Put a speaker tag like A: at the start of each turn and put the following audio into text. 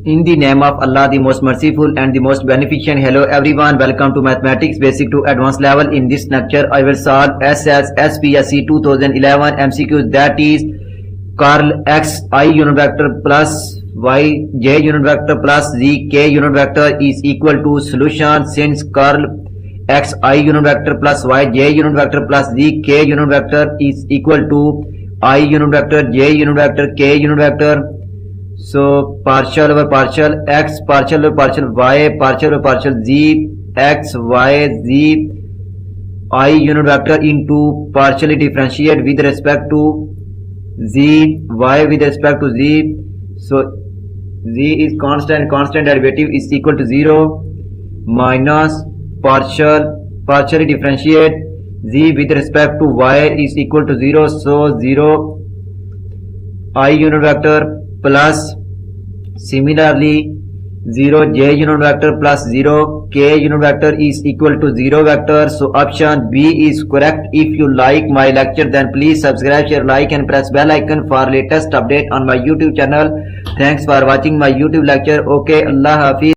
A: In the name of Allah, the most merciful and the most beneficent. Hello everyone, welcome to Mathematics Basic to Advanced Level. In this lecture, I will solve xˆi+yˆi+zˆk 2011 MCQ, that is curl xi unit vector plus yj unit vector plus zk unit vector is equal to solution. Since curl xi unit vector plus yj unit vector plus zk unit vector is equal to I unit vector, j unit vector, k unit vector. So partial over partial x, partial over partial y, partial over partial z, x, y, z, I unit vector into partially differentiate with respect to z, y with respect to z. So z is constant, constant derivative is equal to 0 minus partially differentiate z with respect to y is equal to 0. So 0 I unit vector plus similarly 0 j unit vector plus 0 k unit vector is equal to 0 vector. So option B is correct. If you like my lecture, then please subscribe, share, like and press bell icon for latest update on my YouTube channel. Thanks for watching my YouTube lecture. Okay, Allah Hafiz.